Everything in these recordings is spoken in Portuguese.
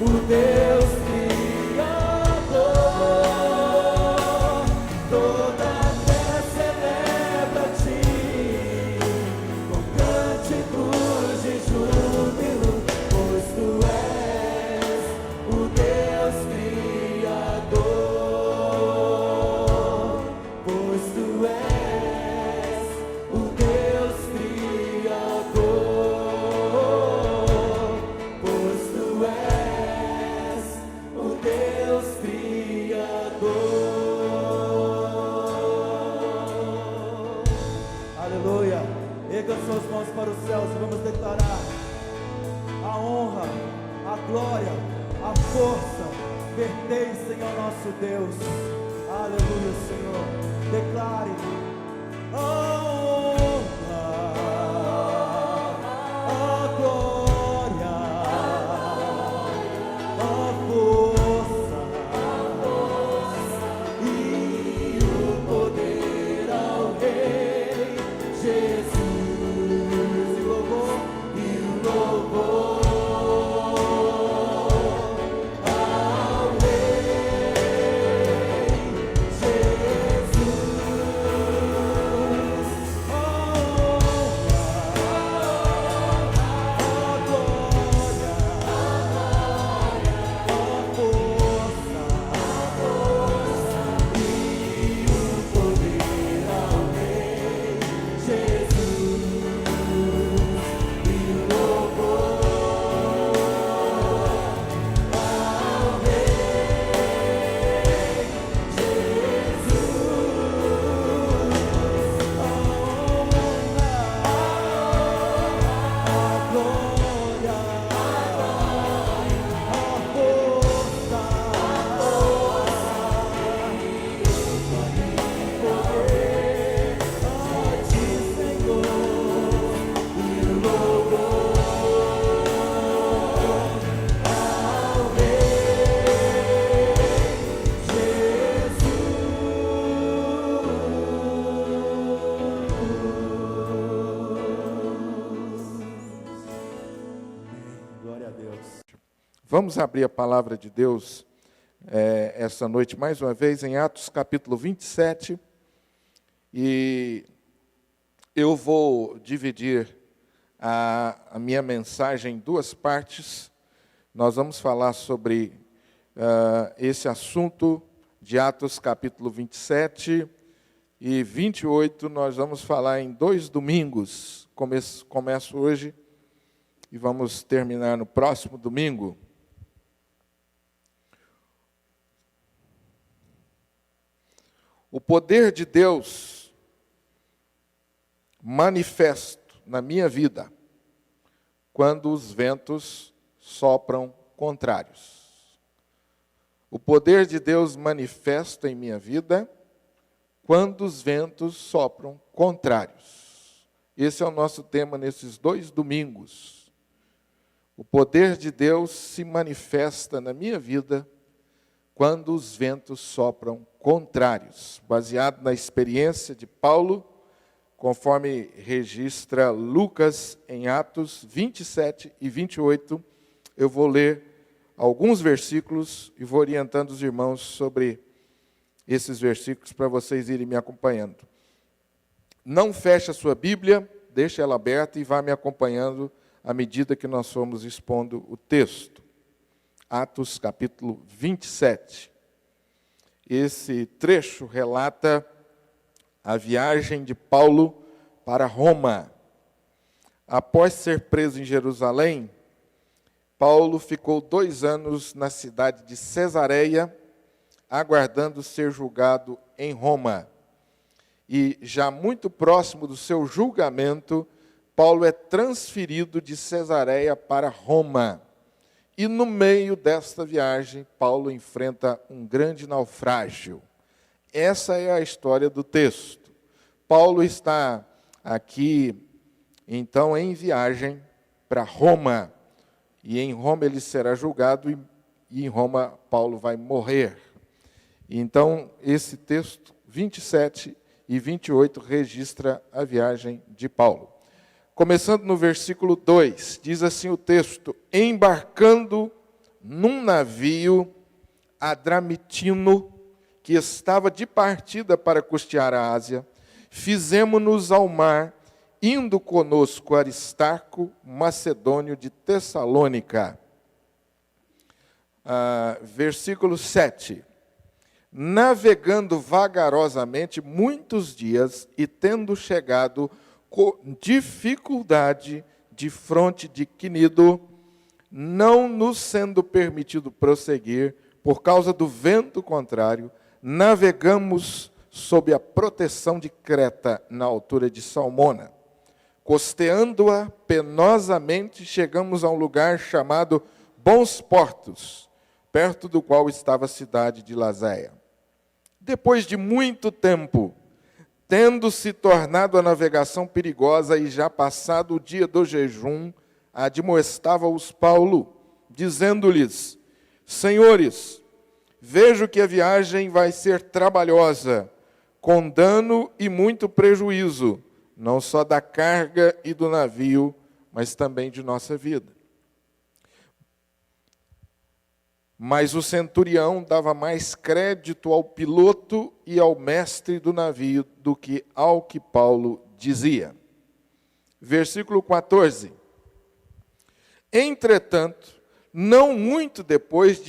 o Deus Criador. Toda a terra celebra-te com cânticos de júbilo, pois tu és o Deus Criador. Pois tu és o Deus Criador. Pois tu és o Deus Criador. Aleluia. Erga suas mãos para os céus e vamos declarar: a honra, a glória, a força pertencem ao nosso Deus. Aleluia, Senhor. Declare a honra, a glória, a força e o poder ao Rei Jesus. E o louvor ao Rei Jesus. A honra, a glória, a força e o poder ao Rei Jesus. E o louvor ao Rei Jesus. A honra, a glória, a força e o poder a ti, Senhor. E o louvor ao Rei Jesus. Glória a Deus. Vamos abrir a palavra de Deus essa noite, mais uma vez, em Atos capítulo 27. E eu vou dividir a minha mensagem em duas partes. Nós vamos falar sobre esse assunto de Atos capítulo 27 e 28. Nós vamos falar em 2 domingos. Começo hoje e vamos terminar no próximo domingo. O poder de Deus manifesto na minha vida quando os ventos sopram contrários. O poder de Deus manifesto em minha vida quando os ventos sopram contrários. Esse é o nosso tema nesses 2 domingos. O poder de Deus se manifesta na minha vida quando os ventos sopram contrários. Baseado na experiência de Paulo, conforme registra Lucas em Atos 27 e 28, eu vou ler alguns versículos e vou orientando os irmãos sobre esses versículos para vocês irem me acompanhando. Não feche a sua Bíblia, deixe ela aberta e vá me acompanhando à medida que nós formos expondo o texto. Atos capítulo 27. Esse trecho relata a viagem de Paulo para Roma. Após ser preso em Jerusalém, Paulo ficou 2 anos na cidade de Cesareia, aguardando ser julgado em Roma. E já muito próximo do seu julgamento, Paulo é transferido de Cesareia para Roma. E no meio desta viagem, Paulo enfrenta um grande naufrágio. Essa é a história do texto. Paulo está aqui, então, em viagem para Roma. E em Roma ele será julgado e em Roma Paulo vai morrer. Então, esse texto 27 e 28 registra a viagem de Paulo. Começando no versículo 2, diz assim o texto: embarcando num navio adramitino que estava de partida para custear a Ásia, fizemo-nos ao mar, indo conosco Aristarco, macedônio de Tessalônica. Versículo 7. Navegando vagarosamente muitos dias e tendo chegado com dificuldade de fronte de Quinido, não nos sendo permitido prosseguir por causa do vento contrário, navegamos sob a proteção de Creta na altura de Salmona. Costeando-a penosamente, chegamos a um lugar chamado Bons Portos, perto do qual estava a cidade de Laséia. Depois de muito tempo, tendo se tornado a navegação perigosa e já passado o dia do jejum, admoestava-os Paulo, dizendo-lhes: Senhores, vejo que a viagem vai ser trabalhosa, com dano e muito prejuízo, não só da carga e do navio, mas também de nossa vida. Mas o centurião dava mais crédito ao piloto e ao mestre do navio do que ao que Paulo dizia. Versículo 14. Entretanto, não muito depois,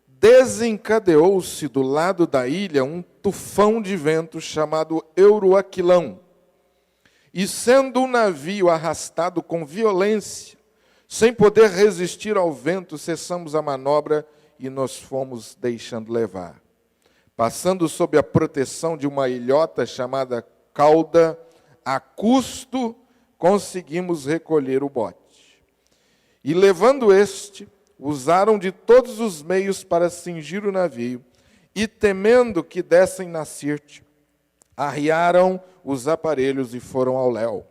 desencadeou-se do lado da ilha um tufão de vento chamado Euroaquilão. E sendo o navio arrastado com violência, sem poder resistir ao vento, cessamos a manobra e nos fomos deixando levar. Passando sob a proteção de uma ilhota chamada Cauda, a custo conseguimos recolher o bote. E levando este, usaram de todos os meios para cingir o navio, e temendo que dessem na Sirte, arriaram os aparelhos e foram ao léu.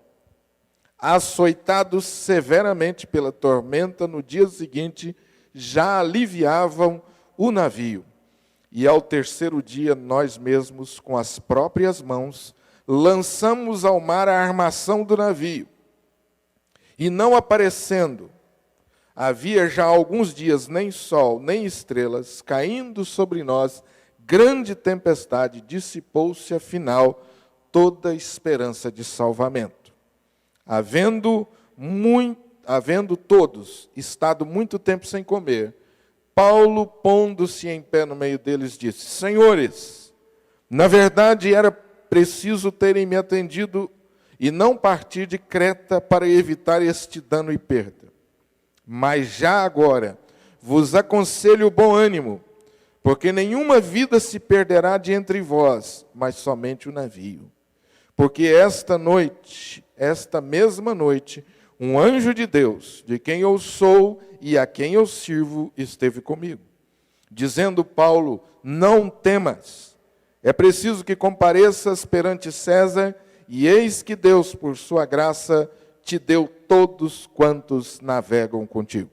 Açoitados severamente pela tormenta, no dia seguinte, já aliviavam o navio. E ao terceiro dia, nós mesmos, com as próprias mãos, lançamos ao mar a armação do navio. E não aparecendo, havia já alguns dias nem sol, nem estrelas, caindo sobre nós, grande tempestade, dissipou-se afinal toda a esperança de salvamento. Havendo todos estado muito tempo sem comer, Paulo, pondo-se em pé no meio deles, disse: Senhores, na verdade era preciso terem me atendido e não partir de Creta para evitar este dano e perda. Mas já agora vos aconselho bom ânimo, porque nenhuma vida se perderá de entre vós, mas somente o navio. Porque esta mesma noite, um anjo de Deus, de quem eu sou e a quem eu sirvo, esteve comigo. Dizendo Paulo: não temas, é preciso que compareças perante César, e eis que Deus, por sua graça, te deu todos quantos navegam contigo.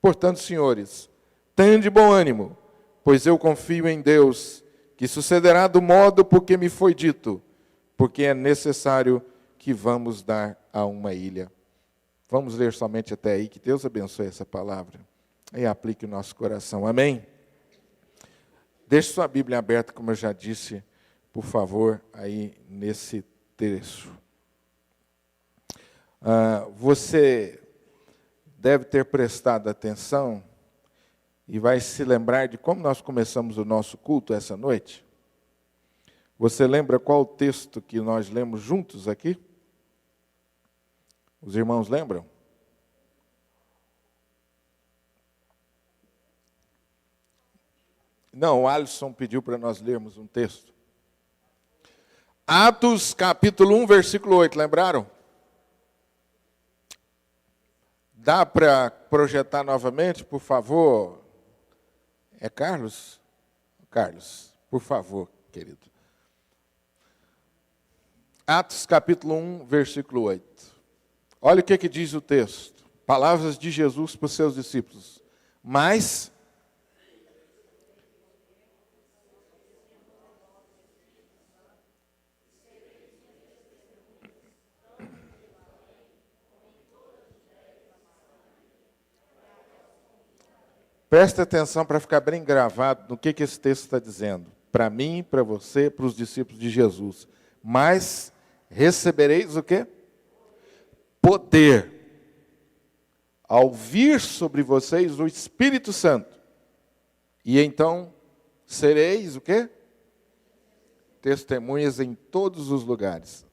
Portanto, senhores, tende bom ânimo, pois eu confio em Deus, que sucederá do modo por que me foi dito, porque é necessário que vamos dar a uma ilha. Vamos ler somente até aí, que Deus abençoe essa palavra e aplique o nosso coração. Amém? Deixe sua Bíblia aberta, como eu já disse, por favor, aí nesse trecho. Você deve ter prestado atenção e vai se lembrar de como nós começamos o nosso culto essa noite. Você lembra qual o texto que nós lemos juntos aqui? Os irmãos lembram? Não, o Alisson pediu para nós lermos um texto. Atos, capítulo 1, versículo 8, lembraram? Dá para projetar novamente, por favor? É Carlos? Carlos, por favor, querido. Atos, capítulo 1, versículo 8. Olha o que diz o texto. Palavras de Jesus para os seus discípulos. Mas Preste atenção para ficar bem gravado no que esse texto está dizendo. Para mim, para você, para os discípulos de Jesus. Mas recebereis o quê? Poder. Ao vir sobre vocês o Espírito Santo. E então sereis o quê? Testemunhas em todos os lugares.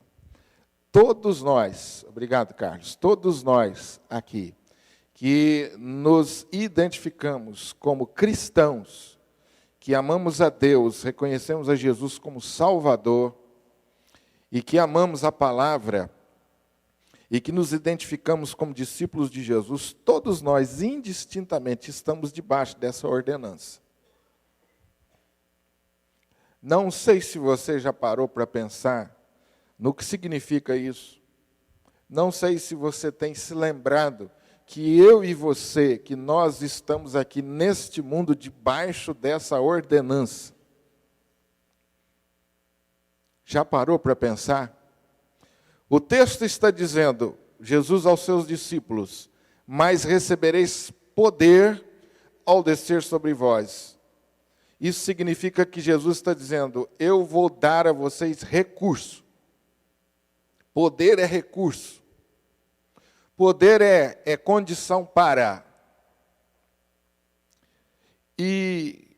Todos nós, obrigado Carlos, todos nós aqui, que nos identificamos como cristãos, que amamos a Deus, reconhecemos a Jesus como Salvador, e que amamos a palavra, e que nos identificamos como discípulos de Jesus, todos nós, indistintamente, estamos debaixo dessa ordenança. Não sei se você já parou para pensar no que significa isso. Não sei se você tem se lembrado que eu e você, que nós estamos aqui neste mundo debaixo dessa ordenança. Já parou para pensar? O texto está dizendo, Jesus aos seus discípulos, mas recebereis poder ao descer sobre vós. Isso significa que Jesus está dizendo, eu vou dar a vocês recurso. Poder é recurso. Poder é condição para. E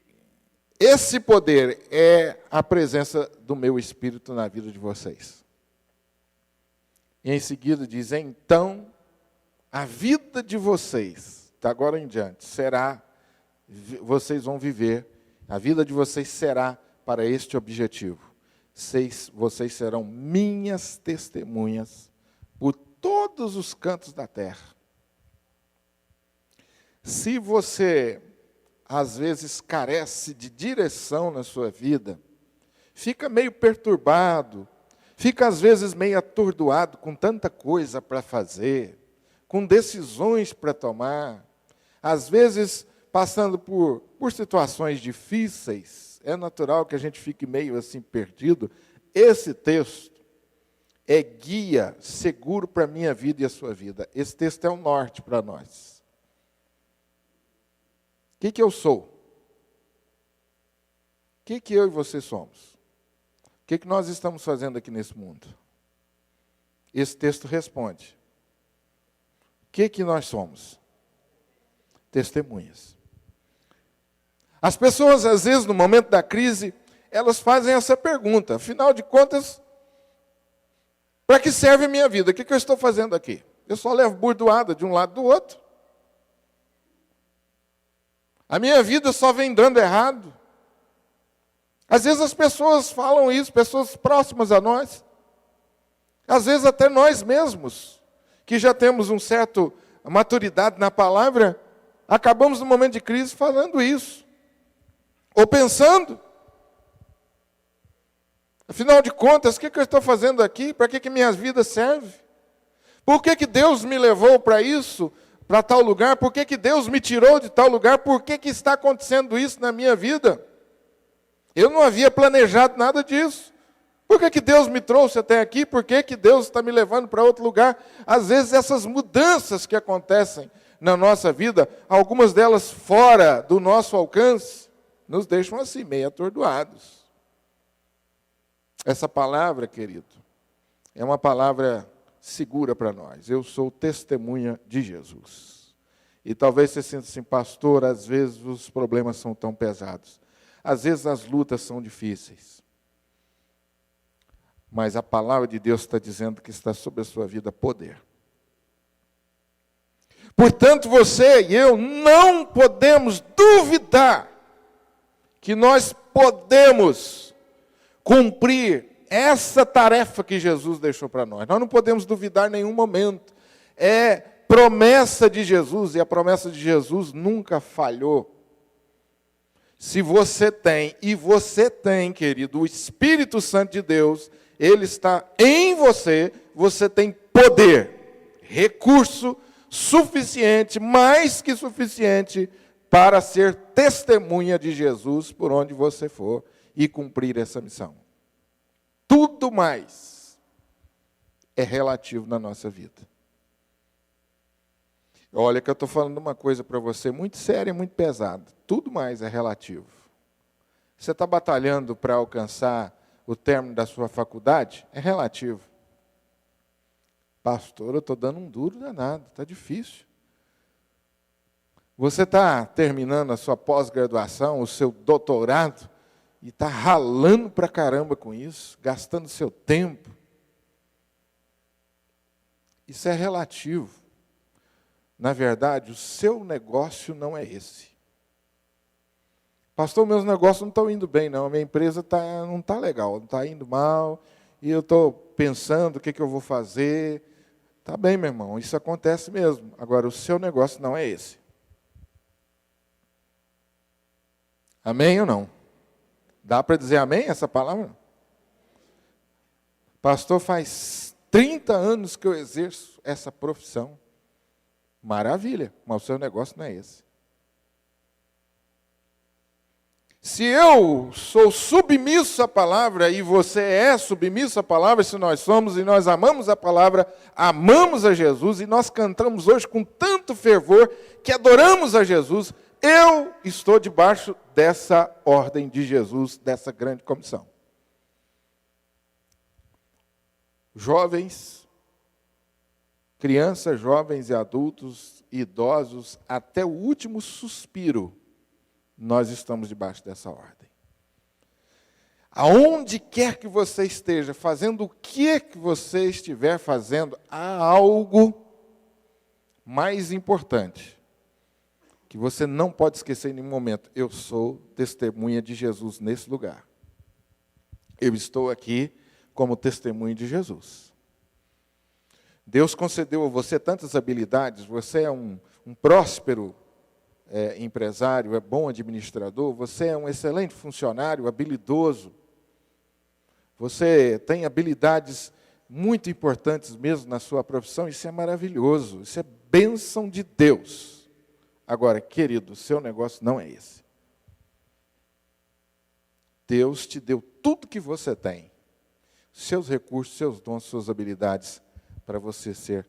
esse poder é a presença do meu Espírito na vida de vocês. E em seguida diz, então, a vida de vocês, de agora em diante, vocês vão viver, a vida de vocês será para este objetivo. Vocês serão minhas testemunhas por todos os cantos da terra. Se você, às vezes, carece de direção na sua vida, fica meio perturbado, fica, às vezes, meio atordoado com tanta coisa para fazer, com decisões para tomar, às vezes, passando por situações difíceis, é natural que a gente fique meio assim perdido. Esse texto é guia seguro para a minha vida e a sua vida. Esse texto é um norte para nós. O que eu sou? O que eu e você somos? O que nós estamos fazendo aqui nesse mundo? Esse texto responde. O que nós somos? Testemunhas. As pessoas, às vezes, no momento da crise, elas fazem essa pergunta. Afinal de contas, para que serve a minha vida? O que eu estou fazendo aqui? Eu só levo burdoada de um lado do outro. A minha vida só vem dando errado. Às vezes as pessoas falam isso, pessoas próximas a nós. Às vezes até nós mesmos, que já temos uma certa maturidade na palavra, acabamos no momento de crise falando isso. Ou pensando, afinal de contas, o que eu estou fazendo aqui? Para que minha vida serve? Por que Deus me levou para isso, para tal lugar? Por que Deus me tirou de tal lugar? Por que está acontecendo isso na minha vida? Eu não havia planejado nada disso. Por que Deus me trouxe até aqui? Por que Deus está me levando para outro lugar? Às vezes essas mudanças que acontecem na nossa vida, algumas delas fora do nosso alcance, nos deixam assim, meio atordoados. Essa palavra, querido, é uma palavra segura para nós. Eu sou testemunha de Jesus. E talvez você sinta assim, pastor, às vezes os problemas são tão pesados. Às vezes as lutas são difíceis. Mas a palavra de Deus está dizendo que está sobre a sua vida poder. Portanto, você e eu não podemos duvidar que nós podemos cumprir essa tarefa que Jesus deixou para nós. Nós não podemos duvidar em nenhum momento. É promessa de Jesus, e a promessa de Jesus nunca falhou. Se você tem, e você tem, querido, o Espírito Santo de Deus, ele está em você, você tem poder, recurso suficiente, mais que suficiente, para ser testemunha de Jesus por onde você for e cumprir essa missão. Tudo mais é relativo na nossa vida. Olha que eu estou falando uma coisa para você muito séria e muito pesada. Tudo mais é relativo. Você está batalhando para alcançar o término da sua faculdade? É relativo. Pastor, eu estou dando um duro danado, está difícil. Você está terminando a sua pós-graduação, o seu doutorado, e está ralando para caramba com isso, gastando seu tempo. Isso é relativo. Na verdade, o seu negócio não é esse. Pastor, meus negócios não estão indo bem, não. A minha empresa não está legal, não está indo mal, e eu estou pensando o que eu vou fazer. Tá bem, meu irmão, isso acontece mesmo. Agora, o seu negócio não é esse. Amém ou não? Dá para dizer amém essa palavra? Pastor, faz 30 anos que eu exerço essa profissão. Maravilha, mas o seu negócio não é esse. Se eu sou submisso à palavra e você é submisso à palavra, se nós somos e nós amamos a palavra, amamos a Jesus e nós cantamos hoje com tanto fervor que adoramos a Jesus, eu estou debaixo dessa ordem de Jesus, dessa grande comissão. Jovens, crianças, jovens e adultos, idosos, até o último suspiro, nós estamos debaixo dessa ordem. Aonde quer que você esteja, fazendo o que você estiver fazendo, há algo mais importante, que você não pode esquecer em nenhum momento. Eu sou testemunha de Jesus nesse lugar. Eu estou aqui como testemunho de Jesus. Deus concedeu a você tantas habilidades, você é um próspero empresário, é bom administrador, você é um excelente funcionário, habilidoso, você tem habilidades muito importantes mesmo na sua profissão, isso é maravilhoso, isso é bênção de Deus. Agora, querido, seu negócio não é esse. Deus te deu tudo que você tem, seus recursos, seus dons, suas habilidades, para você ser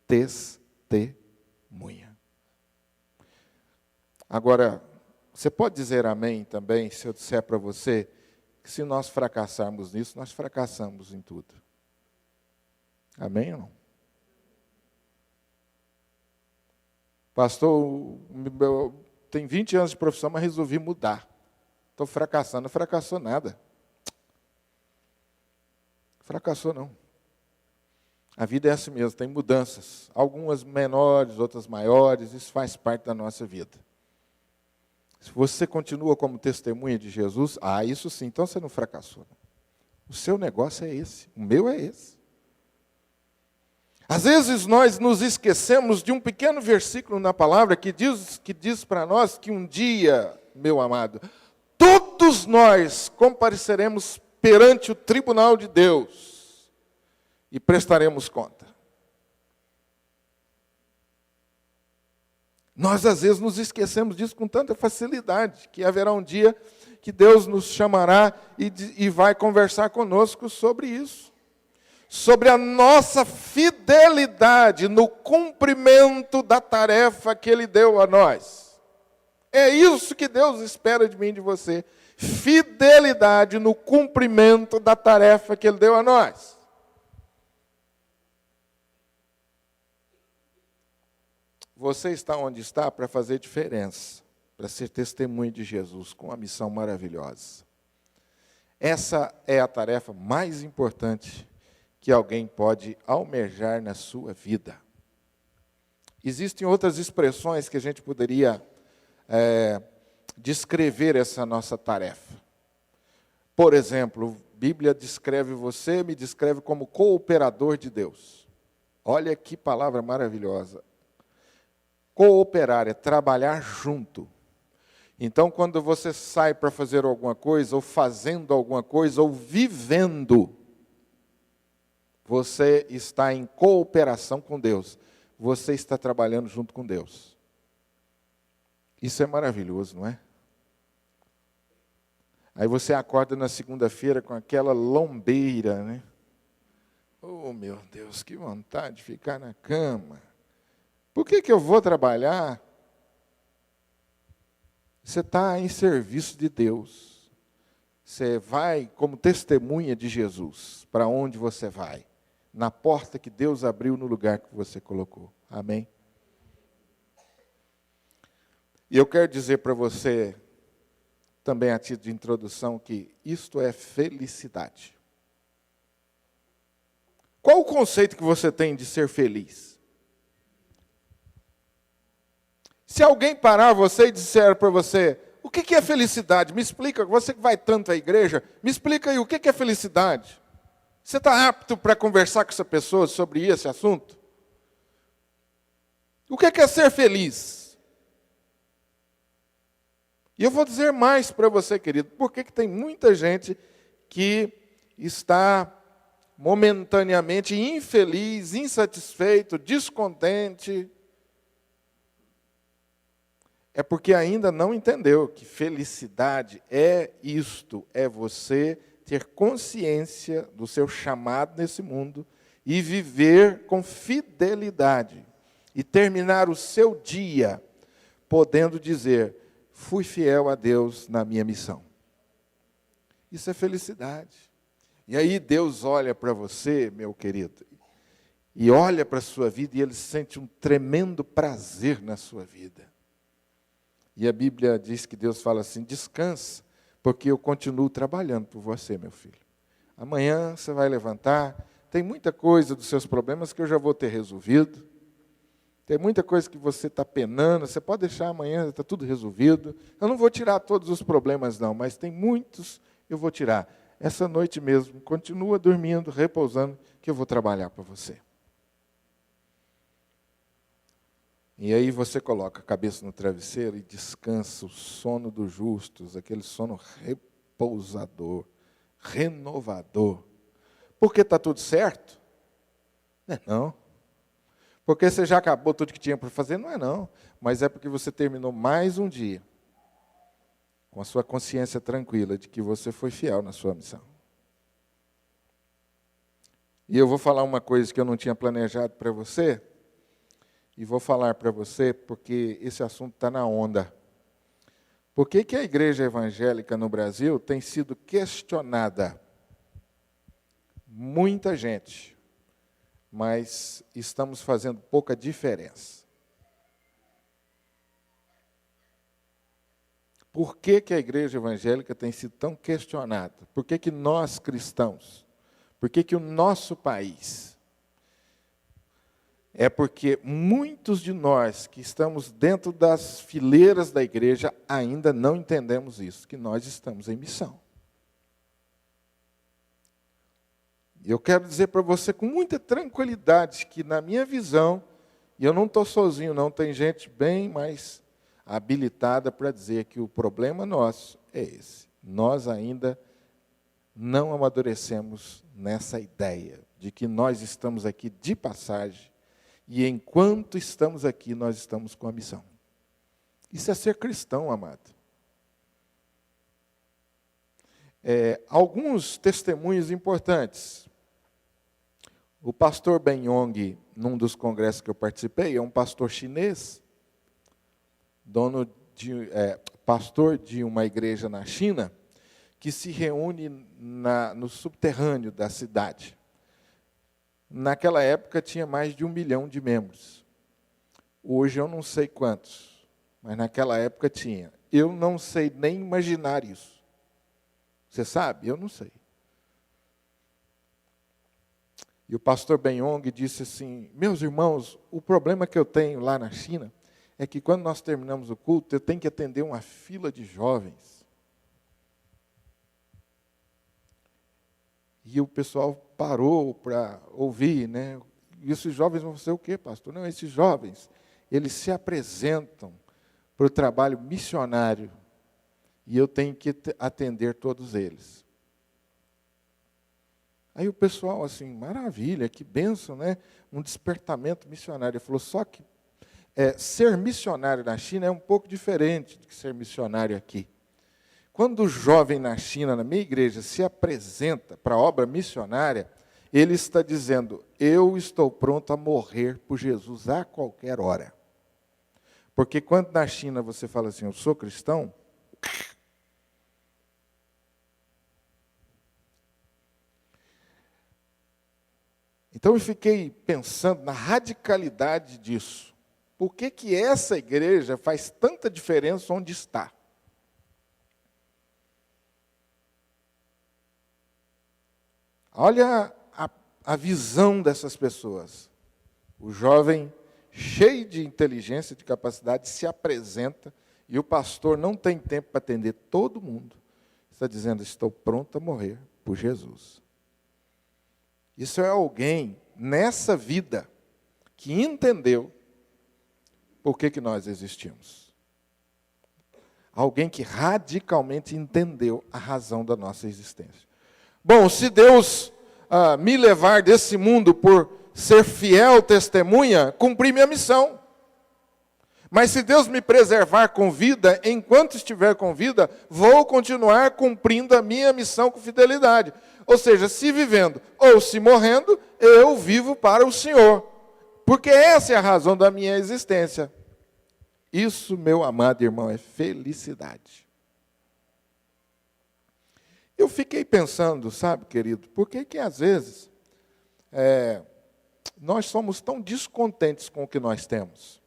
testemunha. Agora, você pode dizer amém também, se eu disser para você, que se nós fracassarmos nisso, nós fracassamos em tudo. Amém ou não? Pastor, tem 20 anos de profissão, mas resolvi mudar. Estou fracassando. Não fracassou nada. Fracassou não. A vida é assim mesmo, tem mudanças. Algumas menores, outras maiores, isso faz parte da nossa vida. Se você continua como testemunha de Jesus, isso sim, então você não fracassou. O seu negócio é esse, o meu é esse. Às vezes nós nos esquecemos de um pequeno versículo na palavra que diz para nós que um dia, meu amado, todos nós compareceremos perante o tribunal de Deus e prestaremos conta. Nós, às vezes, nos esquecemos disso com tanta facilidade, que haverá um dia que Deus nos chamará e vai conversar conosco sobre isso. Sobre a nossa fidelidade no cumprimento da tarefa que Ele deu a nós. É isso que Deus espera de mim e de você. Fidelidade no cumprimento da tarefa que Ele deu a nós. Você está onde está para fazer diferença, para ser testemunho de Jesus, com uma missão maravilhosa. Essa é a tarefa mais importante que alguém pode almejar na sua vida. Existem outras expressões que a gente poderia descrever essa nossa tarefa. Por exemplo, a Bíblia descreve você, me descreve como cooperador de Deus. Olha que palavra maravilhosa. Cooperar é trabalhar junto. Então, quando você sai para fazer alguma coisa, ou fazendo alguma coisa, ou vivendo, você está em cooperação com Deus. Você está trabalhando junto com Deus. Isso é maravilhoso, não é? Aí você acorda na segunda-feira com aquela lombeira, né? Oh, meu Deus, que vontade de ficar na cama. Por que eu vou trabalhar? Você está em serviço de Deus. Você vai como testemunha de Jesus. Para onde você vai? Na porta que Deus abriu no lugar que você colocou. Amém? E eu quero dizer para você, também a título de introdução, que isto é felicidade. Qual o conceito que você tem de ser feliz? Se alguém parar você e disser para você, o que é felicidade? Me explica, você que vai tanto à igreja, me explica aí, o que é felicidade? Você está apto para conversar com essa pessoa sobre esse assunto? O que é ser feliz? E eu vou dizer mais para você, querido, porque que tem muita gente que está momentaneamente infeliz, insatisfeito, descontente. É porque ainda não entendeu que felicidade é isto, é você ter consciência do seu chamado nesse mundo e viver com fidelidade e terminar o seu dia podendo dizer, fui fiel a Deus na minha missão. Isso é felicidade. E aí Deus olha para você, meu querido, e olha para a sua vida e Ele sente um tremendo prazer na sua vida. E a Bíblia diz que Deus fala assim, descansa, porque eu continuo trabalhando por você, meu filho. Amanhã você vai levantar, tem muita coisa dos seus problemas que eu já vou ter resolvido. Tem muita coisa que você está penando, você pode deixar amanhã, está tudo resolvido. Eu não vou tirar todos os problemas não, mas tem muitos eu vou tirar. Essa noite mesmo, continua dormindo, repousando, que eu vou trabalhar para você. E aí você coloca a cabeça no travesseiro e descansa o sono dos justos, aquele sono repousador, renovador. Porque está tudo certo? Não é não. Porque você já acabou tudo que tinha para fazer? Não é não. Mas é porque você terminou mais um dia com a sua consciência tranquila de que você foi fiel na sua missão. E eu vou falar uma coisa que eu não tinha planejado para você, e vou falar para você porque esse assunto está na onda. Por que a igreja evangélica no Brasil tem sido questionada? Muita gente, mas estamos fazendo pouca diferença. Por que a igreja evangélica tem sido tão questionada? Por que nós cristãos? Por que o nosso país? É porque muitos de nós que estamos dentro das fileiras da igreja ainda não entendemos isso, que nós estamos em missão. E eu quero dizer para você com muita tranquilidade que na minha visão, e eu não estou sozinho não, tem gente bem mais habilitada para dizer que o problema nosso é esse. Nós ainda não amadurecemos nessa ideia de que nós estamos aqui de passagem e enquanto estamos aqui, nós estamos com a missão. Isso é ser cristão, amado. Alguns testemunhos importantes. O pastor Ben Yong, num dos congressos que eu participei, é um pastor chinês, pastor de uma igreja na China, que se reúne no subterrâneo da cidade. Naquela época tinha mais de 1 milhão de membros. Hoje eu não sei quantos, mas naquela época tinha. Eu não sei nem imaginar isso. Você sabe? Eu não sei. E o pastor Ben Yong disse assim, meus irmãos, o problema que eu tenho lá na China é que quando nós terminamos o culto, eu tenho que atender uma fila de jovens. E o pessoal parou para ouvir, né? E esses jovens vão fazer o quê, pastor? Não, esses jovens, eles se apresentam para o trabalho missionário. E eu tenho que atender todos eles. Aí o pessoal, assim, maravilha, que bênção, né? Um despertamento missionário. Ele falou, só que ser missionário na China é um pouco diferente de ser missionário aqui. Quando o jovem na China, na minha igreja, se apresenta para a obra missionária, ele está dizendo: eu estou pronto a morrer por Jesus a qualquer hora. Porque quando na China você fala assim, eu sou cristão, então eu fiquei pensando na radicalidade disso. Por que essa igreja faz tanta diferença onde está? Olha a visão dessas pessoas. O jovem, cheio de inteligência, de capacidade, se apresenta e o pastor não tem tempo para atender todo mundo. Está dizendo, estou pronto a morrer por Jesus. Isso é alguém nessa vida que entendeu por que nós existimos. Alguém que radicalmente entendeu a razão da nossa existência. Bom, se Deus me levar desse mundo por ser fiel testemunha, cumpri minha missão. Mas se Deus me preservar com vida, enquanto estiver com vida, vou continuar cumprindo a minha missão com fidelidade. Ou seja, se vivendo ou se morrendo, eu vivo para o Senhor. Porque essa é a razão da minha existência. Isso, meu amado irmão, é felicidade. Eu fiquei pensando, sabe, querido, por que às vezes nós somos tão descontentes com o que nós temos?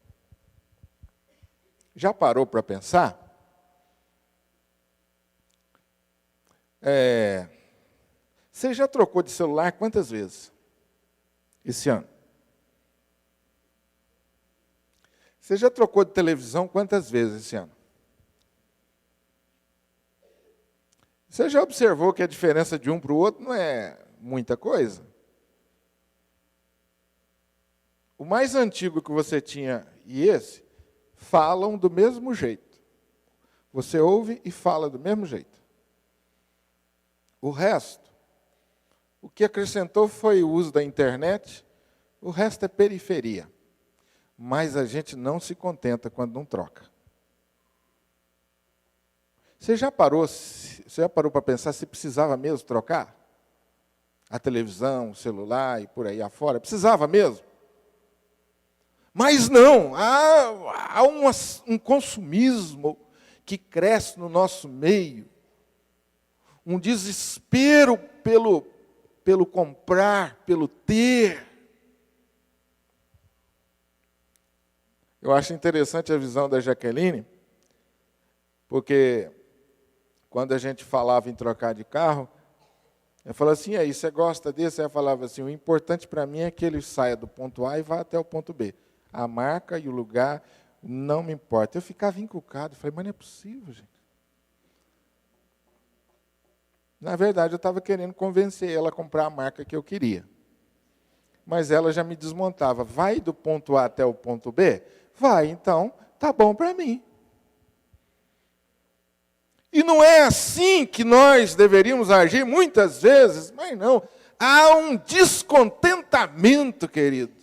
Já parou para pensar? Você já trocou de celular quantas vezes esse ano? Você já trocou de televisão quantas vezes esse ano? Você já observou que a diferença de um para o outro não é muita coisa? O mais antigo que você tinha e esse, falam do mesmo jeito. Você ouve e fala do mesmo jeito. O resto, o que acrescentou foi o uso da internet, o resto é periferia. Mas a gente não se contenta quando não troca. Você já parou para pensar se precisava mesmo trocar? A televisão, o celular e por aí afora, precisava mesmo? Mas não, há um consumismo que cresce no nosso meio, um desespero pelo comprar, pelo ter. Eu acho interessante a visão da Jaqueline, porque quando a gente falava em trocar de carro, eu falava assim, aí, você gosta desse? Aí eu falava assim, o importante para mim é que ele saia do ponto A e vá até o ponto B. A marca e o lugar não me importa. Eu ficava encucado, falei, mas não é possível, gente. Na verdade, eu estava querendo convencer ela a comprar a marca que eu queria. Mas ela já me desmontava. Vai do ponto A até o ponto B? Vai, então, tá bom para mim. E não é assim que nós deveríamos agir muitas vezes, mas não. Há um descontentamento, querido.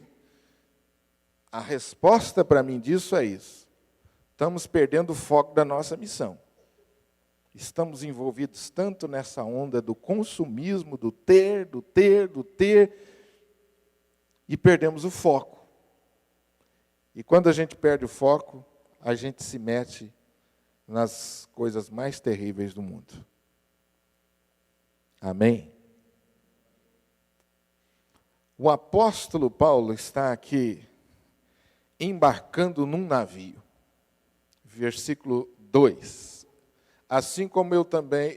A resposta para mim disso é isso. Estamos perdendo o foco da nossa missão. Estamos envolvidos tanto nessa onda do consumismo, do ter, e perdemos o foco. E quando a gente perde o foco, a gente se mete nas coisas mais terríveis do mundo. Amém? O apóstolo Paulo está aqui embarcando num navio. Versículo 2. Assim como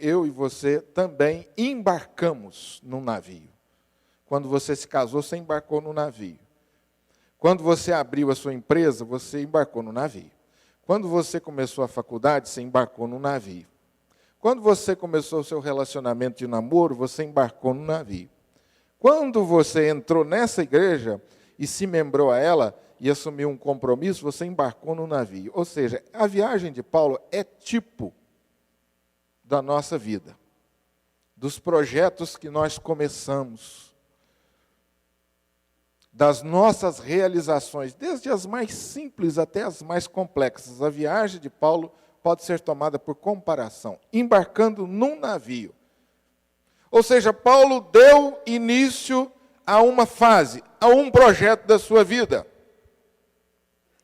eu e você também embarcamos num navio. Quando você se casou, você embarcou no navio. Quando você abriu a sua empresa, você embarcou no navio. Quando você começou a faculdade, você embarcou no navio. Quando você começou o seu relacionamento de namoro, você embarcou no navio. Quando você entrou nessa igreja e se membrou a ela e assumiu um compromisso, você embarcou no navio. Ou seja, a viagem de Paulo é tipo da nossa vida, dos projetos que nós começamos, das nossas realizações, desde as mais simples até as mais complexas. A viagem de Paulo pode ser tomada por comparação, embarcando num navio. Ou seja, Paulo deu início a uma fase, a um projeto da sua vida.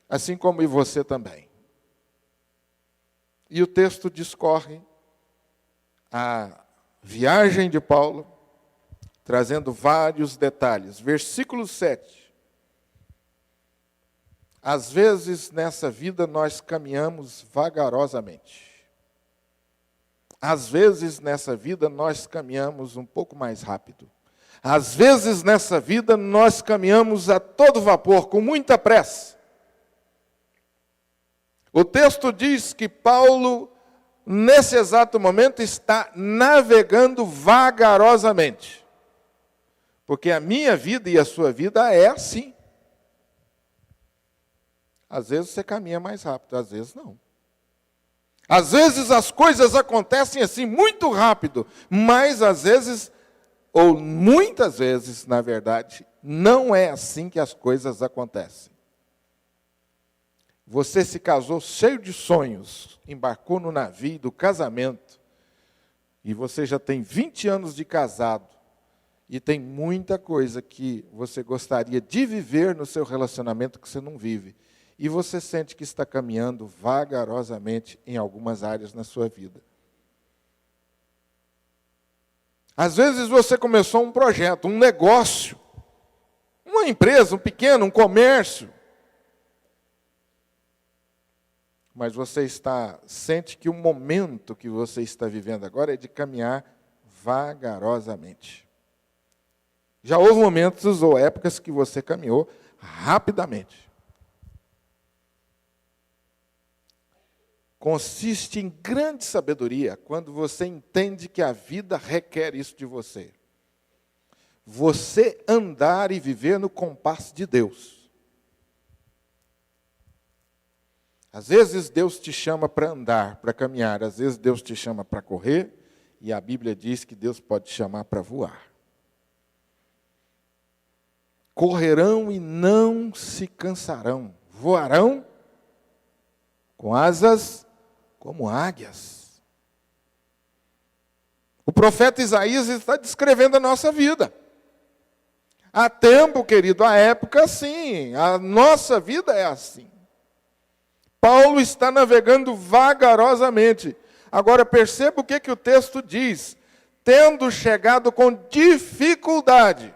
Assim como e você também. E o texto discorre a viagem de Paulo, trazendo vários detalhes. Versículo 7. Às vezes nessa vida nós caminhamos vagarosamente. Às vezes nessa vida nós caminhamos um pouco mais rápido. Às vezes nessa vida nós caminhamos a todo vapor, com muita pressa. O texto diz que Paulo, nesse exato momento, está navegando vagarosamente. Porque a minha vida e a sua vida é assim. Às vezes você caminha mais rápido, às vezes não. Às vezes as coisas acontecem assim muito rápido, mas às vezes, ou muitas vezes, na verdade, não é assim que as coisas acontecem. Você se casou cheio de sonhos, embarcou no navio do casamento, e você já tem 20 anos de casado, e tem muita coisa que você gostaria de viver no seu relacionamento que você não vive. E você sente que está caminhando vagarosamente em algumas áreas na sua vida. Às vezes você começou um projeto, um negócio, uma empresa, um pequeno, um comércio. Mas você sente que o momento que você está vivendo agora é de caminhar vagarosamente. Já houve momentos ou épocas que você caminhou rapidamente. Consiste em grande sabedoria quando você entende que a vida requer isso de você. Você andar e viver no compasso de Deus. Às vezes Deus te chama para andar, para caminhar. Às vezes Deus te chama para correr. E a Bíblia diz que Deus pode te chamar para voar. Correrão e não se cansarão. Voarão com asas como águias. O profeta Isaías está descrevendo a nossa vida. Há tempo, querido, há época sim. A nossa vida é assim. Paulo está navegando vagarosamente. Agora perceba o que o texto diz. Tendo chegado com dificuldade.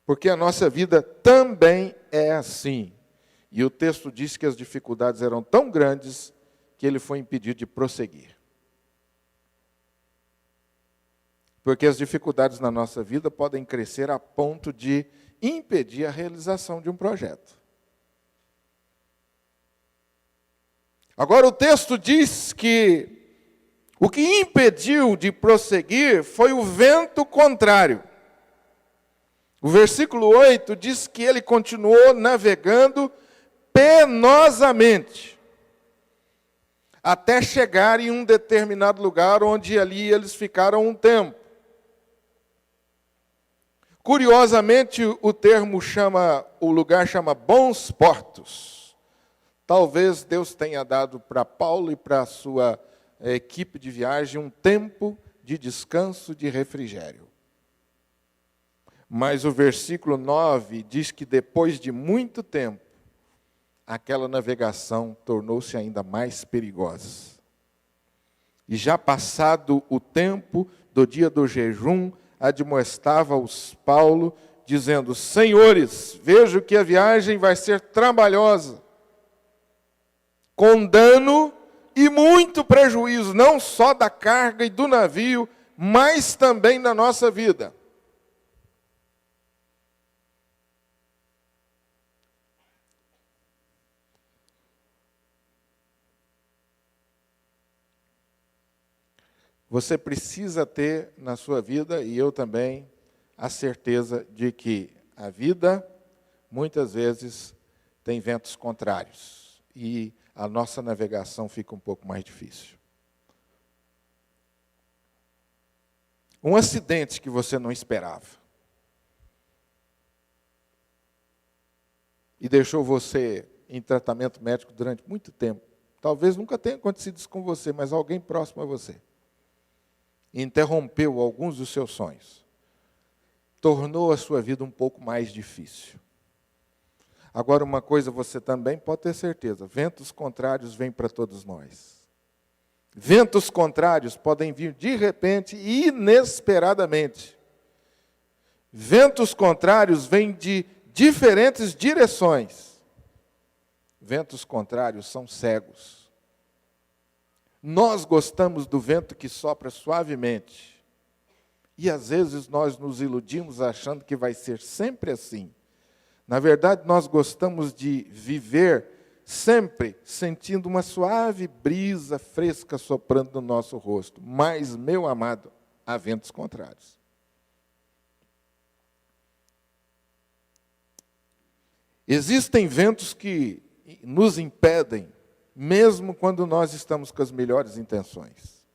Porque a nossa vida também é assim. E o texto diz que as dificuldades eram tão grandes que ele foi impedido de prosseguir. Porque as dificuldades na nossa vida podem crescer a ponto de impedir a realização de um projeto. Agora o texto diz que o que impediu de prosseguir foi o vento contrário. O versículo 8 diz que ele continuou navegando penosamente, até chegar em um determinado lugar, onde ali eles ficaram um tempo. Curiosamente, o lugar chama Bons Portos. Talvez Deus tenha dado para Paulo e para a sua equipe de viagem um tempo de descanso, de refrigério. Mas o versículo 9 diz que depois de muito tempo, aquela navegação tornou-se ainda mais perigosa. E já passado o tempo do dia do jejum, admoestava-os Paulo, dizendo: Senhores, vejo que a viagem vai ser trabalhosa, com dano e muito prejuízo, não só da carga e do navio, mas também da nossa vida. Você precisa ter na sua vida, e eu também, a certeza de que a vida, muitas vezes, tem ventos contrários. E a nossa navegação fica um pouco mais difícil. Um acidente que você não esperava. E deixou você em tratamento médico durante muito tempo. Talvez nunca tenha acontecido isso com você, mas alguém próximo a você. interrompeu alguns dos seus sonhos, tornou a sua vida um pouco mais difícil. Agora, uma coisa você também pode ter certeza: ventos contrários vêm para todos nós. Ventos contrários podem vir de repente e inesperadamente. Ventos contrários vêm de diferentes direções. Ventos contrários são cegos. Nós gostamos do vento que sopra suavemente. E às vezes nós nos iludimos achando que vai ser sempre assim. Na verdade, nós gostamos de viver sempre sentindo uma suave brisa fresca soprando no nosso rosto. Mas, meu amado, há ventos contrários. Existem ventos que nos impedem, mesmo quando nós estamos com as melhores intenções.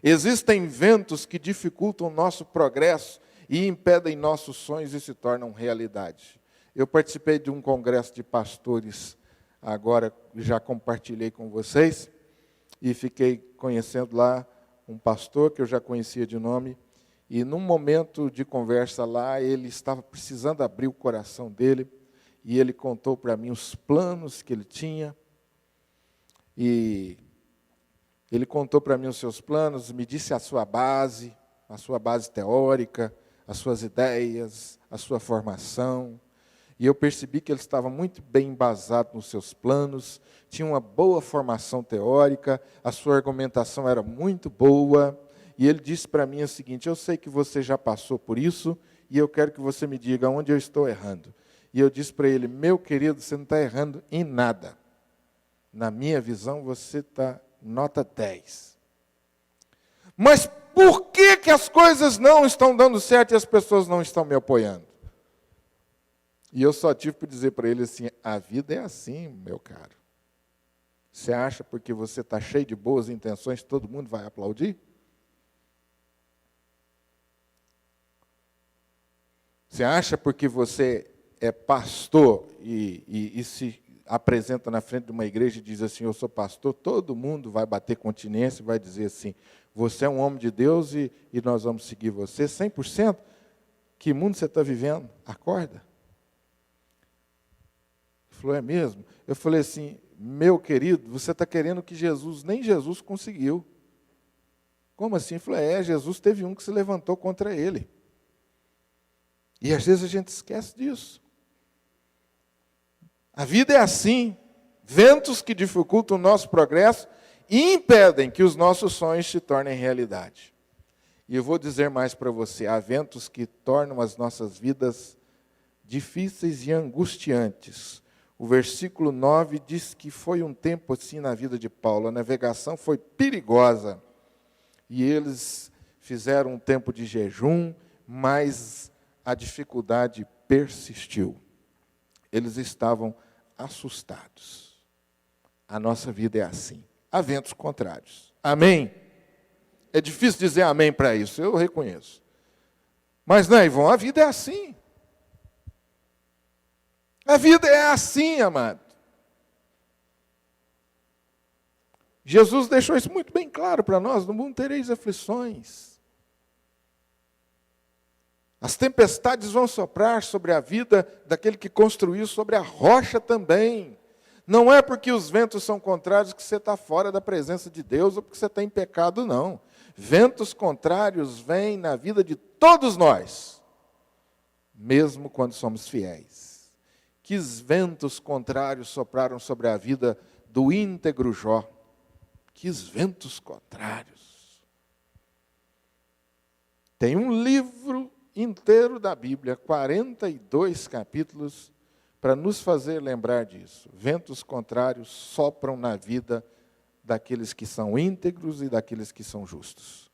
Existem ventos que dificultam o nosso progresso e impedem nossos sonhos e se tornam realidade. Eu participei de um congresso de pastores, agora já compartilhei com vocês, e fiquei conhecendo lá um pastor que eu já conhecia de nome, e num momento de conversa lá, ele estava precisando abrir o coração dele, e ele contou para mim os planos que ele tinha, e ele contou para mim os seus planos, me disse a sua base teórica, as suas ideias, a sua formação. E eu percebi que ele estava muito bem embasado nos seus planos, tinha uma boa formação teórica, a sua argumentação era muito boa. E ele disse para mim o seguinte: eu sei que você já passou por isso, e eu quero que você me diga onde eu estou errando. E eu disse para ele: meu querido, você não está errando em nada. Na minha visão, você está nota 10. Mas por que as coisas não estão dando certo e as pessoas não estão me apoiando? E eu só tive para dizer para ele assim: a vida é assim, meu caro. Você acha porque você está cheio de boas intenções, todo mundo vai aplaudir? Você acha porque você é pastor e se apresenta na frente de uma igreja e diz assim: eu sou pastor, todo mundo vai bater continência e vai dizer assim: você é um homem de Deus e nós vamos seguir você 100%? Que mundo você está vivendo? Acorda. Ele falou: é mesmo? Eu falei assim: meu querido, você está querendo que Jesus, nem Jesus conseguiu. Como assim? Ele falou: Jesus teve um que se levantou contra ele. E às vezes a gente esquece disso. A vida é assim, ventos que dificultam o nosso progresso e impedem que os nossos sonhos se tornem realidade. E eu vou dizer mais para você: há ventos que tornam as nossas vidas difíceis e angustiantes. O versículo 9 diz que foi um tempo assim na vida de Paulo, a navegação foi perigosa. E eles fizeram um tempo de jejum, mas a dificuldade persistiu. Eles estavam assustados. A nossa vida é assim. Há ventos contrários. Amém? É difícil dizer amém para isso, eu reconheço. Mas não, Ivon, a vida é assim. A vida é assim, amado. Jesus deixou isso muito bem claro para nós: no mundo tereis aflições. As tempestades vão soprar sobre a vida daquele que construiu sobre a rocha também. Não é porque os ventos são contrários que você está fora da presença de Deus ou porque você está em pecado, não. Ventos contrários vêm na vida de todos nós, mesmo quando somos fiéis. Que ventos contrários sopraram sobre a vida do íntegro Jó. Que ventos contrários. Tem um livro inteiro da Bíblia, 42 capítulos, para nos fazer lembrar disso. Ventos contrários sopram na vida daqueles que são íntegros e daqueles que são justos.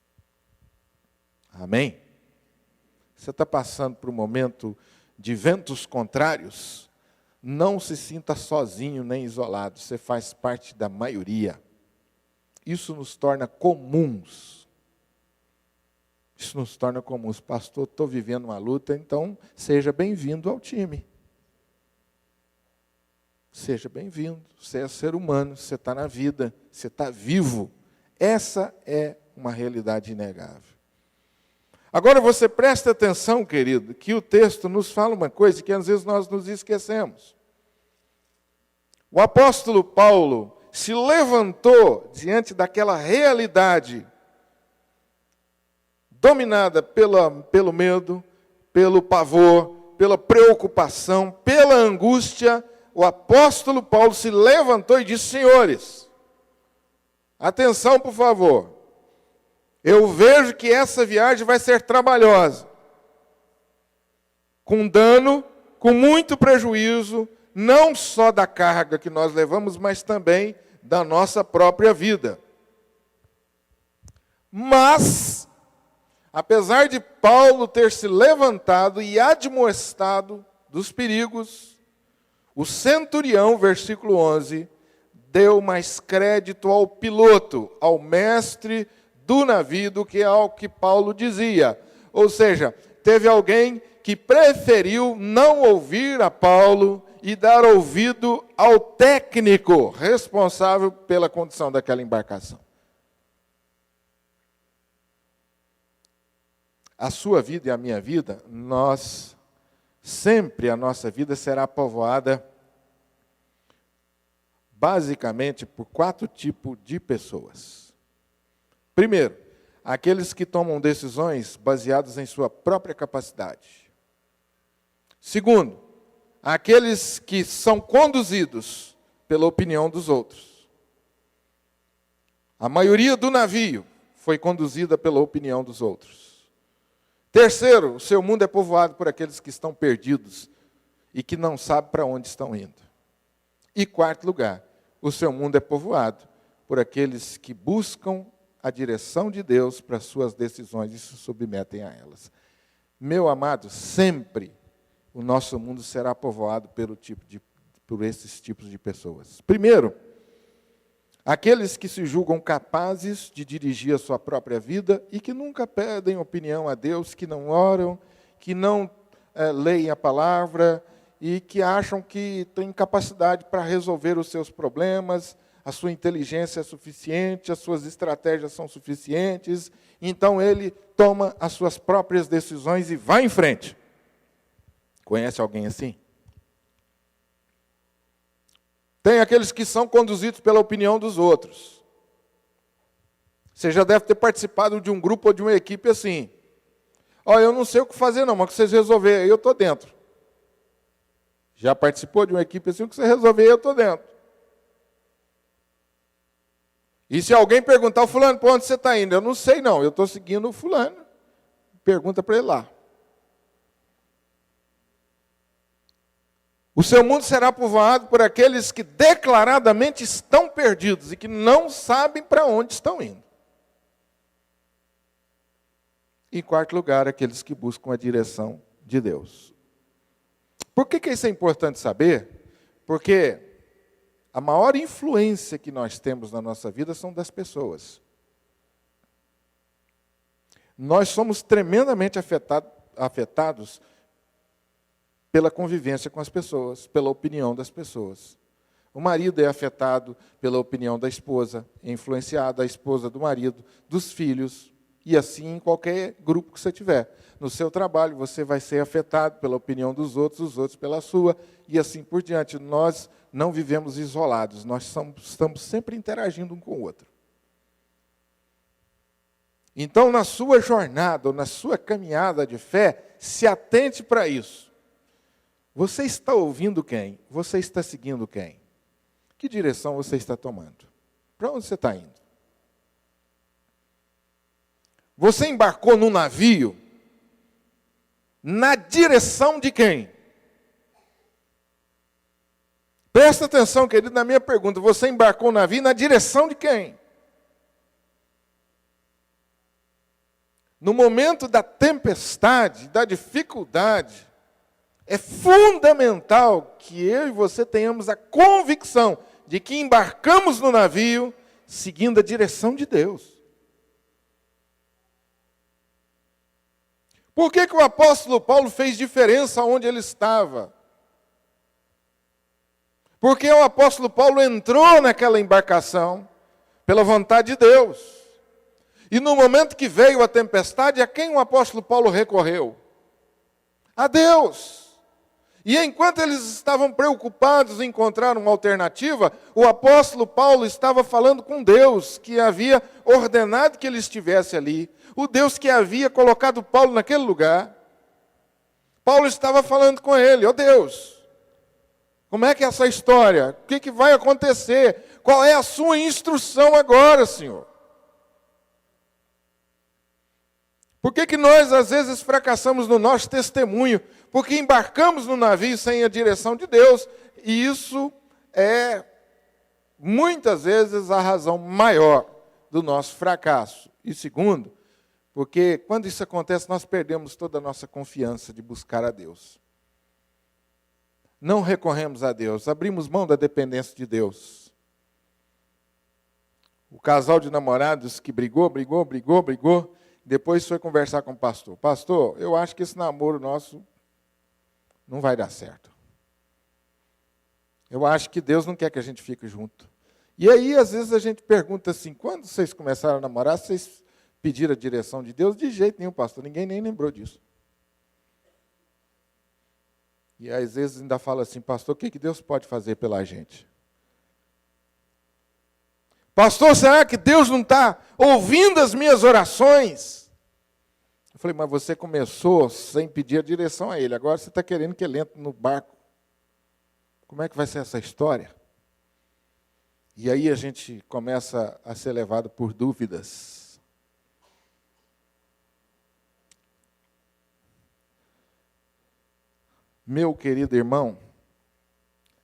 Amém? Você está passando por um momento de ventos contrários? Não se sinta sozinho nem isolado, você faz parte da maioria. Isso nos torna comuns. Isso nos torna comuns. Pastor, estou vivendo uma luta, então seja bem-vindo ao time. Seja bem-vindo. Você é ser humano, você está na vida, você está vivo. Essa é uma realidade inegável. Agora você presta atenção, querido, que o texto nos fala uma coisa que às vezes nós nos esquecemos. O apóstolo Paulo se levantou diante daquela realidade dominada pelo medo, pelo pavor, pela preocupação, pela angústia. O apóstolo Paulo se levantou e disse: senhores, atenção, por favor. Eu vejo que essa viagem vai ser trabalhosa, com dano, com muito prejuízo, não só da carga que nós levamos, mas também da nossa própria vida. Mas, apesar de Paulo ter se levantado e admoestado dos perigos, o centurião, versículo 11, deu mais crédito ao piloto, ao mestre do navio, do que ao que Paulo dizia. Ou seja, teve alguém que preferiu não ouvir a Paulo e dar ouvido ao técnico responsável pela condução daquela embarcação. A sua vida e a minha vida, sempre a nossa vida será povoada basicamente por 4 tipos de pessoas. Primeiro, aqueles que tomam decisões baseadas em sua própria capacidade. Segundo, aqueles que são conduzidos pela opinião dos outros. A maioria do navio foi conduzida pela opinião dos outros. Terceiro, o seu mundo é povoado por aqueles que estão perdidos e que não sabem para onde estão indo. E quarto lugar, o seu mundo é povoado por aqueles que buscam a direção de Deus para suas decisões e se submetem a elas. Meu amado, sempre o nosso mundo será povoado por esses tipos de pessoas. Primeiro, aqueles que se julgam capazes de dirigir a sua própria vida e que nunca pedem opinião a Deus, que não oram, que não leem a palavra e que acham que têm capacidade para resolver os seus problemas, a sua inteligência é suficiente, as suas estratégias são suficientes, então ele toma as suas próprias decisões e vai em frente. Conhece alguém assim? Tem aqueles que são conduzidos pela opinião dos outros. Você já deve ter participado de um grupo ou de uma equipe assim. Olha, eu não sei o que fazer não, mas que vocês resolverem, aí eu estou dentro. Já participou de uma equipe assim, o que você resolver, eu estou dentro. E se alguém perguntar, o fulano, para onde você está indo? Eu não sei não, eu estou seguindo o fulano. Pergunta para ele lá. O seu mundo será povoado por aqueles que declaradamente estão perdidos e que não sabem para onde estão indo. E em quarto lugar, aqueles que buscam a direção de Deus. Por que isso é importante saber? Porque a maior influência que nós temos na nossa vida são das pessoas. Nós somos tremendamente afetados pela convivência com as pessoas, pela opinião das pessoas. O marido é afetado pela opinião da esposa, é influenciado a esposa do marido, dos filhos, e assim em qualquer grupo que você tiver. No seu trabalho, você vai ser afetado pela opinião dos outros, os outros pela sua, e assim por diante. Nós não vivemos isolados, nós estamos sempre interagindo um com o outro. Então, na sua jornada, ou na sua caminhada de fé, se atente para isso. Você está ouvindo quem? Você está seguindo quem? Que direção você está tomando? Para onde você está indo? Você embarcou num navio na direção de quem? Presta atenção, querido, na minha pergunta. Você embarcou no navio na direção de quem? No momento da tempestade, da dificuldade, é fundamental que eu e você tenhamos a convicção de que embarcamos no navio seguindo a direção de Deus. Por que o apóstolo Paulo fez diferença onde ele estava? Porque o apóstolo Paulo entrou naquela embarcação pela vontade de Deus. E no momento que veio a tempestade, a quem o apóstolo Paulo recorreu? A Deus. E enquanto eles estavam preocupados em encontrar uma alternativa, o apóstolo Paulo estava falando com Deus, que havia ordenado que ele estivesse ali. O Deus que havia colocado Paulo naquele lugar. Paulo estava falando com ele: ó Deus, como é que é essa história? O que vai acontecer? Qual é a sua instrução agora, Senhor? Por que nós, às vezes, fracassamos no nosso testemunho? Porque embarcamos no navio sem a direção de Deus, e isso é, muitas vezes, a razão maior do nosso fracasso. E segundo, porque quando isso acontece, nós perdemos toda a nossa confiança de buscar a Deus. Não recorremos a Deus, abrimos mão da dependência de Deus. O casal de namorados que brigou, depois foi conversar com o pastor. Pastor, eu acho que esse namoro nosso não vai dar certo. Eu acho que Deus não quer que a gente fique junto. E aí, às vezes, a gente pergunta assim: quando vocês começaram a namorar, vocês pediram a direção de Deus? De jeito nenhum, pastor. Ninguém nem lembrou disso. E às vezes ainda fala assim: pastor, o que Deus pode fazer pela gente? Pastor, será que Deus não está ouvindo as minhas orações? Eu falei: mas você começou sem pedir a direção a Ele, agora você está querendo que Ele entre no barco. Como é que vai ser essa história? E aí a gente começa a ser levado por dúvidas. Meu querido irmão,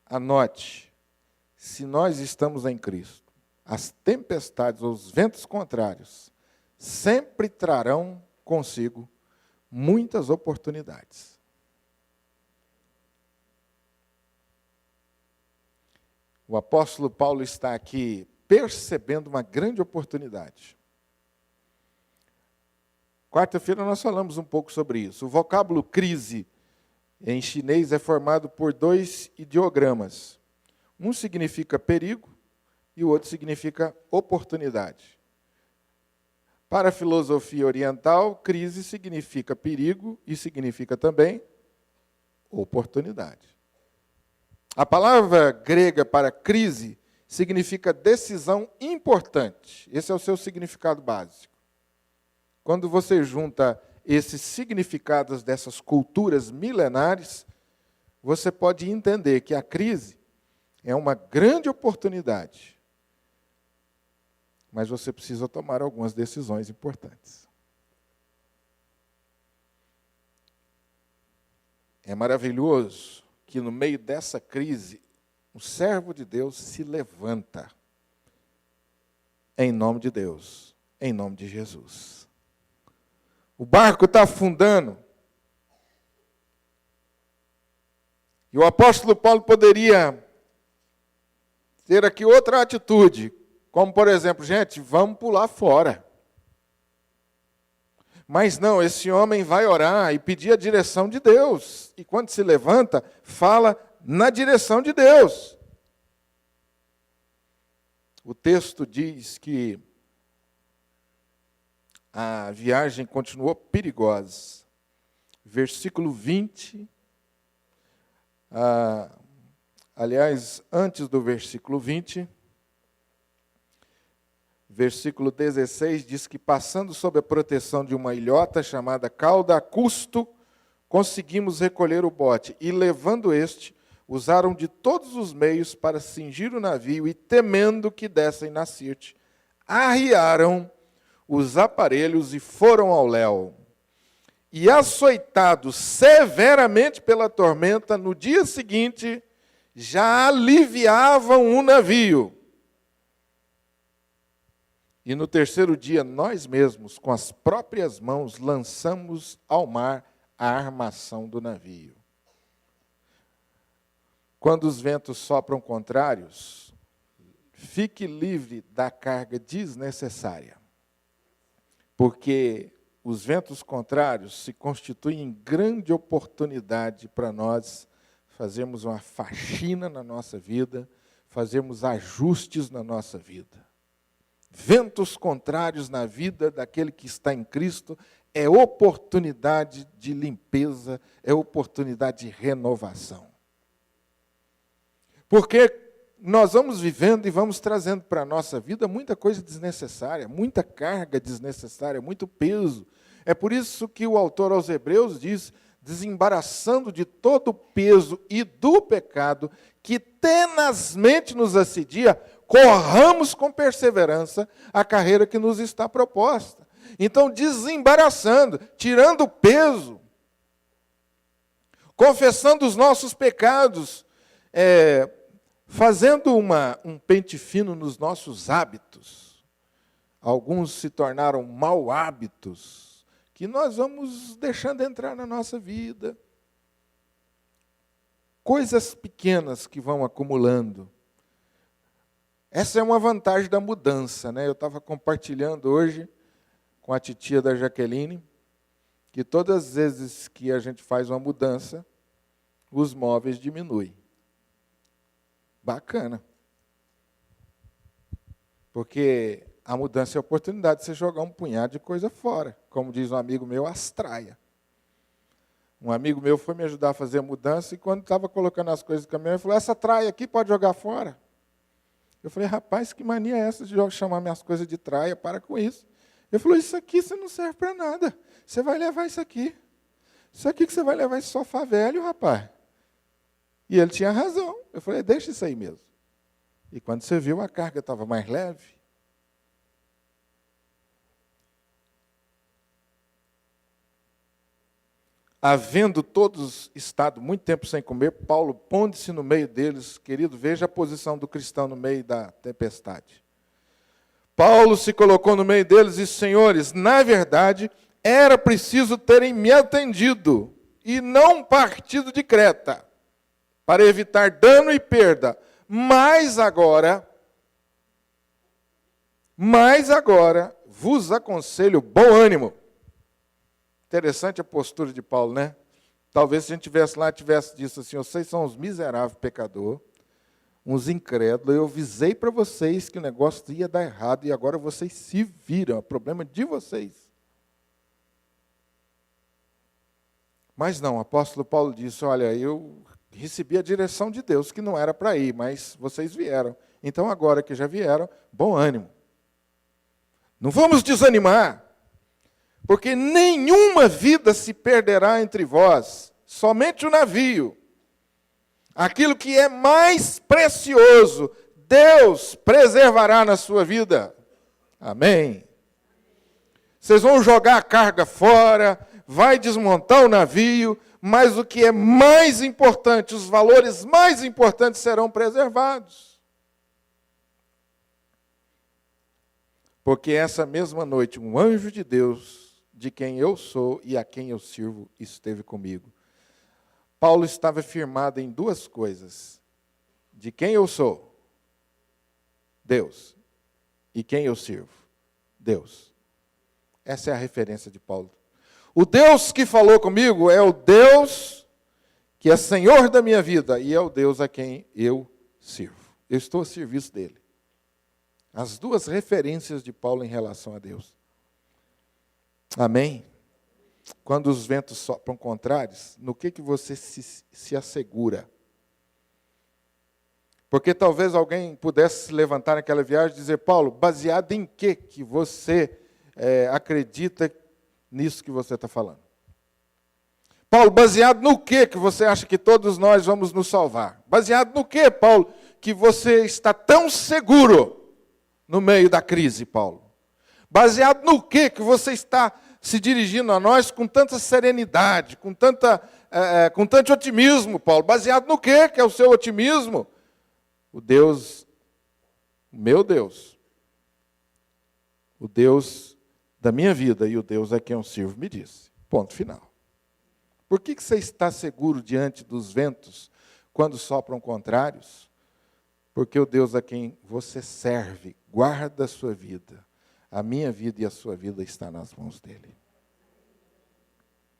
anote: se nós estamos em Cristo, as tempestades ou os ventos contrários sempre trarão consigo muitas oportunidades. O apóstolo Paulo está aqui percebendo uma grande oportunidade. Quarta-feira nós falamos um pouco sobre isso. O vocábulo crise em chinês é formado por 2 ideogramas. Um significa perigo e o outro significa oportunidade. Para a filosofia oriental, crise significa perigo e significa também oportunidade. A palavra grega para crise significa decisão importante. Esse é o seu significado básico. Quando você junta esses significados dessas culturas milenares, você pode entender que a crise é uma grande oportunidade. Mas você precisa tomar algumas decisões importantes. É maravilhoso que no meio dessa crise, o servo de Deus se levanta em nome de Deus, em nome de Jesus. O barco está afundando. E o apóstolo Paulo poderia ter aqui outra atitude, como, por exemplo, gente, vamos pular fora. Mas não, esse homem vai orar e pedir a direção de Deus. E quando se levanta, fala na direção de Deus. O texto diz que a viagem continuou perigosa. Versículo 20. Aliás, antes do versículo 20, versículo 16 diz que, passando sob a proteção de uma ilhota chamada cauda a custo, conseguimos recolher o bote, e levando este, usaram de todos os meios para cingir o navio, e temendo que dessem na Sirte, arriaram os aparelhos e foram ao léu. E açoitados severamente pela tormenta, no dia seguinte, já aliviavam o navio. E no terceiro dia, nós mesmos, com as próprias mãos, lançamos ao mar a armação do navio. Quando os ventos sopram contrários, fique livre da carga desnecessária. Porque os ventos contrários se constituem grande oportunidade para nós fazermos uma faxina na nossa vida, fazermos ajustes na nossa vida. ventos contrários na vida daquele que está em Cristo é oportunidade de limpeza, é oportunidade de renovação. Porque nós vamos vivendo e vamos trazendo para a nossa vida muita coisa desnecessária, muita carga desnecessária, muito peso. É por isso que o autor aos Hebreus diz, desembaraçando de todo o peso e do pecado que tenazmente nos assedia, corramos com perseverança a carreira que nos está proposta. Então, desembaraçando, tirando o peso, confessando os nossos pecados, fazendo um pente fino nos nossos hábitos. Alguns se tornaram mau hábitos, que nós vamos deixando entrar na nossa vida. Coisas pequenas que vão acumulando. Essa é uma vantagem da mudança, né? Eu estava compartilhando hoje com a titia da Jaqueline, que todas as vezes que a gente faz uma mudança, os móveis diminuem. Bacana. Porque a mudança é a oportunidade de você jogar um punhado de coisa fora. Como diz um amigo meu, astraia. Um amigo meu foi me ajudar a fazer a mudança e quando estava colocando as coisas no caminhão, ele falou, essa traia aqui pode jogar fora? Eu falei, rapaz, que mania é essa de chamar minhas coisas de traia? Para com isso. Ele falou, isso aqui você não serve para nada. Você vai levar isso aqui. Isso aqui que você vai levar esse sofá velho, rapaz. E ele tinha razão. Eu falei, deixa isso aí mesmo. E quando você viu, a carga estava mais leve. Havendo todos estado muito tempo sem comer, Paulo ponde-se no meio deles. Querido, veja a posição do cristão no meio da tempestade. Paulo se colocou no meio deles e disse, senhores, na verdade, era preciso terem me atendido e não partido de Creta, para evitar dano e perda. Mas agora, vos aconselho bom ânimo. Interessante a postura de Paulo, né? Talvez se a gente tivesse lá, tivesse dito assim, vocês são uns miseráveis pecadores, uns incrédulos, eu avisei para vocês que o negócio ia dar errado e agora vocês se viram, é problema de vocês. Mas não, o apóstolo Paulo disse, olha, eu recebi a direção de Deus, que não era para ir, mas vocês vieram. Então agora que já vieram, bom ânimo. Não vamos desanimar. Porque nenhuma vida se perderá entre vós, somente o navio. Aquilo que é mais precioso, Deus preservará na sua vida. Amém. Vocês vão jogar a carga fora, vai desmontar o navio, mas o que é mais importante, os valores mais importantes serão preservados. Porque essa mesma noite, um anjo de Deus, de quem eu sou e a quem eu sirvo, esteve comigo. Paulo estava firmado em duas coisas. De quem eu sou? Deus. E quem eu sirvo? Deus. Essa é a referência de Paulo. O Deus que falou comigo é o Deus que é Senhor da minha vida e é o Deus a quem eu sirvo. Eu estou a serviço dele. As duas referências de Paulo em relação a Deus. Amém? Quando os ventos sopram contrários, no que você se assegura? Porque talvez alguém pudesse se levantar naquela viagem e dizer, Paulo, baseado em que você acredita nisso que você está falando? Paulo, baseado no que você acha que todos nós vamos nos salvar? Baseado no que, Paulo, que você está tão seguro no meio da crise, Paulo? Baseado no que você está se dirigindo a nós com tanta serenidade, com tanto otimismo, Paulo? Baseado no que é o seu otimismo? O Deus, meu Deus, o Deus da minha vida e o Deus a quem eu sirvo me disse. Ponto final. Por que você está seguro diante dos ventos quando sopram contrários? Porque o Deus a quem você serve guarda a sua vida. A minha vida e a sua vida está nas mãos dele.